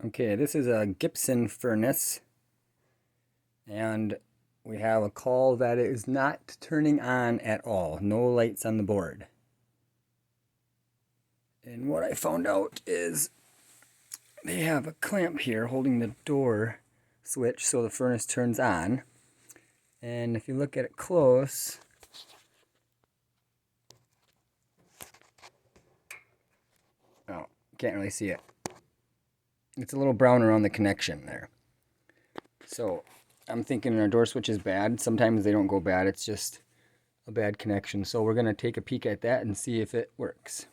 Okay, this is a Gibson furnace, and we have a call that it is not turning on at all. No lights on the board. And what I found out is they have a clamp here holding the door switch so the furnace turns on. And if you look at it close, oh, can't really see it. It's a little brown around the connection there. So I'm thinking our door switch is bad. Sometimes they don't go bad. It's just a bad connection. So we're going to take a peek at that and see if it works.